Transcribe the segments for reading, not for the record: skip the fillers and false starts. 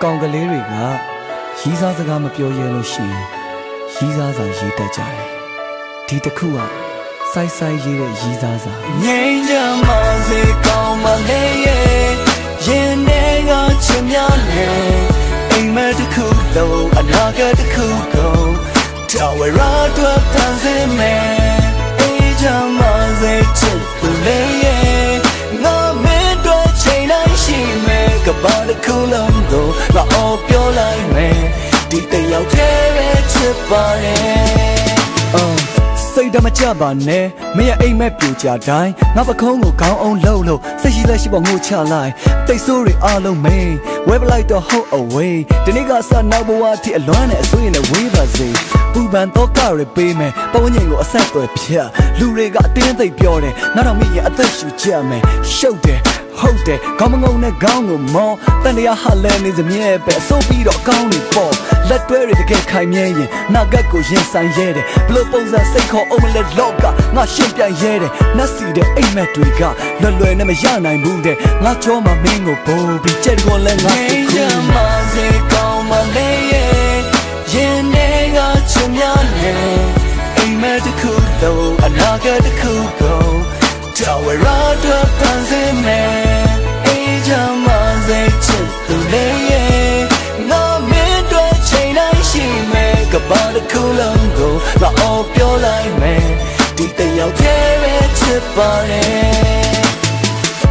ကောင်ကလေးတွေကရီးစားစကားမပြောရဲလို့ရှိရင်ရီးစားစာရေးတတ်ကြတယ်ဒီတစ်ခုကစိုက်စိုက်ရေးတဲ့ရီးစားစာငြိမ်းချမ်းပါစေကောင်းပါလေရင်ထဲကချင်များနေအိမ်မက်တစ်ခုလုံးအနာဂတ်တစ်ခုကုန်တော်ဝရအတွက်ဖန်ဆင်းမယ်အေးချမ်းပါစေချစ်သူလေးရင်ငါမင်းတို့ချိန်တိုင်းရှိမယ်ကဘာတစ်ခုလုံးကိုငါအော်ပြောလိုက်မယ်ဒီတယောက်တည်းပဲချစ်ပါတယ်စိတ်ဓာတ်မကြပါနဲ့မင်းရဲ့အိမ်မက်ပြူကြတိုင်းငါပခုံးကိုခေါင်းအောင်လှုပ်လို့စိတ်ရှိလက်ရှိပေါ်ငိုချလိုက်တိတ်ဆိုးတွေအားလုံးမင်းဝဲပလိုက်တော့ဟုတ် away ဒီနေ့ကစနောက်ဘဝအထိအလွမ်းနဲ့အစိုးရနဲ့ဝေးပါစေပူပန်တော့ကရပေးမယ်ပုံညင်ကိုအဆက်အသွယ်ဖြတ်လူတွေကအတင်းသိပ်ပြောတယ်နောက်တော့မင်းရဲ့အသက်ရှူကြမယ်ရှုပ်တယ်ဟုတ်တယ်ခေါင်းမငုံနဲ့ခေါင်းကိုမောတန်တရားဟာလဲနေစမြဲပဲအစိုးပြီးတော့အကောင်းတွေပေါ့လက်တွဲတွေတကယ်ခိုင်မြဲရင်နာဂတ်ကိုရင်ဆိုင်ရဲတယ်ဘလို့ပုံစံစိတ်ခေါ်အောင်မလဲလောကငါရှင်းပြန်ရဲတယ်နှက်စီတဲ့အိမ်မက်တွေကလွယ်လွယ်နဲ့မရနိုင်ဘူးတဲ့ငါကြောမှာမင်းကိုပုံပြီးကြက်ကွန်လဲငါစိတ်ကူးမှာစေကောင်းမလေးရင်ထဲကချင်များနေအိမ်မက်တစ်ခုလုံးအနာဂတ်တစ်ခုကုန်တော်ဝရအတွက်ဖန်ဆင်းမယ်အေးချမ်းပါစေချစ်သူလေးရင်ငါမင်းတို့ချိန်တိုင်းရှိမယ်ကဘာတစ်ခုလုံးကိုငါအော်ပြောလိုက်မယ်ဒီတယောက်တည်းပဲချစ်ပါတယ်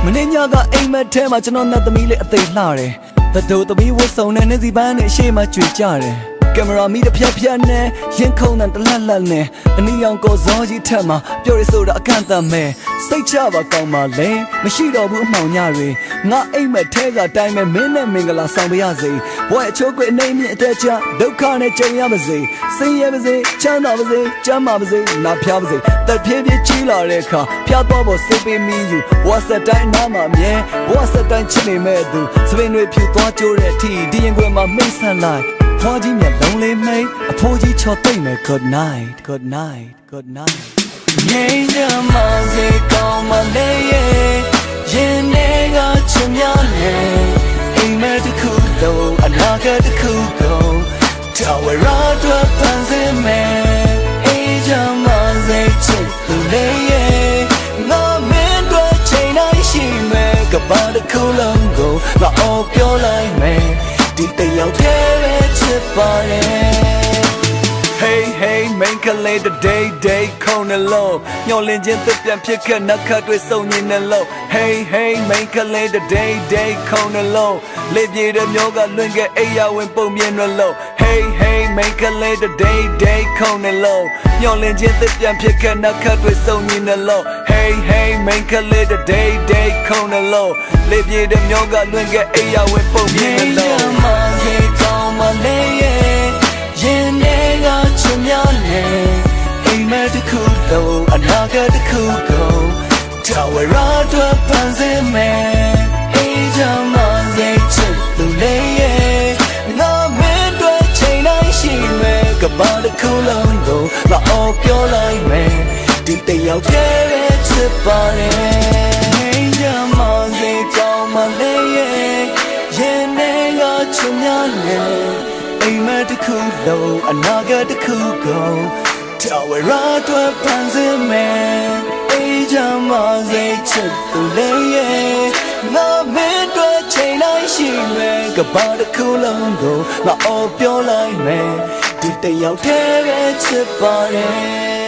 မနေ့ညကအိမ်မက်ထဲမှာကျွန်တော်နဲ့သမီးလေးအသေးလှတယ်သတို့သမီးဝတ်စုံနဲ့နေစီပန်းနဲ့အရှိမကြွေကြတယ်ကင်မရာမီတစ်ဖြတ်ဖြတ်နဲ့ရင်ခုန်တဲ့တလက်လက်နဲ့အနီရောင်ကိုဇောကြီးထက်မှာပြောရဆိုတာအကန့်အသတ်မဲ့စိတ်ချပါကောင်းပါလေမရှိတော့ဘူးအမှောင်ညတွေငါအိမ်မက်ထဲကတိုင်းမဲ့မင်းနဲ့မင်္ဂလာဆောင်ပါရစေဘဝအချိုးကွေအနေမြင့်အတက်ချဒုက္ခနဲ့ကြုံရပါစေဆင်းရဲပါစေချမ်းသာပါစေကျမ်းမာပါစေနာဖျားပါစေတက်ဖြည်းဖြည်းကြီးလာတဲ့အခါဖျားတော့ဖို့စိတ်ပေးမိယူဘဝဆက်တိုင်းနားမှာမြဲဘဝဆက်တိုင်းချစ်နေမဲ့သူစပင်းတွေဖြူသွားကြိုးတဲ့အထိဒီရင်ခွင်မှာမိတ်ဆက်လိုက်ဖွားကြီးမျက်လုံးလေးမိတ်အဖိုးကြီးချော်သိမ့်မယ် good night good night good night ငြိမ်းချမ်းပါစေကောင်းမလေးရင်ထဲကချင်များနေအိမ်မက်တစ်ခုလုံးအနာဂတ်တစ်ခုကုန်တော်ဝရအတွက်ဖန်ဆင်းမယ်အေးချမ်းပါစေချစ်သူလေးရင်ငါမင်းတို့ချိန်တိုင်းရှိမယ်ကဘာတစ်ခုလုံးကိုငါအော်ပြောလိုက်မယ်ဒီတယောက်တည်းပဲချစ်ပါတယ် Hey hey မိန်းကလေးthe day ခုံနေလို့ညှော်လင်းခြင်းသစ်ပြန်ဖြစ်ခဲ့နှက်ခတ်တွေစုံညင်နေလို့ Hey hey မိန်းကလေးthe day ခုံနေလို့လေပြေတဲ့မျိုးကလွင်ခဲ့အိယာဝင်ပုံမြင်ရလို့ Hey hey မိန်းကလေးthe day ခုံနေလို့ညှော်လင်းခြင်းသစ်ပြန်ဖြစ်ခဲ့နှက်ခတ်တွေစုံညင်နေလို့ Hey hey မိန်းကလေးthe day ခုံနေလို့လေပြေတဲ့မျိုးကလွင်ခဲ့အိယာဝင်ပုံမြင်ရလို့ရင်ထဲကချင်များနေအိမ်မက်တစ်ခုလုံးအနာဂတ်တစ်ခုကုန်တော်ဝရအတွက်ဖန်ဆင်းမယ်အေးချမ်းပါစေချစ်သူလေးရဲ့ငါမင်းတို့ချိန်တိုင်းရှိမယ်ကဘာတစ်ခုလုံးကိုငါအော်ပြောလိုက်မယ်ဒီတယောက်တည်းပဲချစ်ပါတယ်ငြိမ်းချမ်းပါစေကောင်းမလေးရဲ့ရင်ထဲကချင်များနေအိမ်မက်တစ်ခုလုံးအနာဂတ်တစ်ခုကုန်တော်ဝရအတွက်ဖန်ဆင်းမယ်အေးချမ်းပါစေချစ်သူလေးရဲ့ငါမင်းတို့ချိန်တိုင်းရှိမယ်ကဘာတစ်ခုလုံးကိုငါအော်ပြောလိုက်မယ်ဒီတယောက်တည်းပဲချစ်ပါတယ်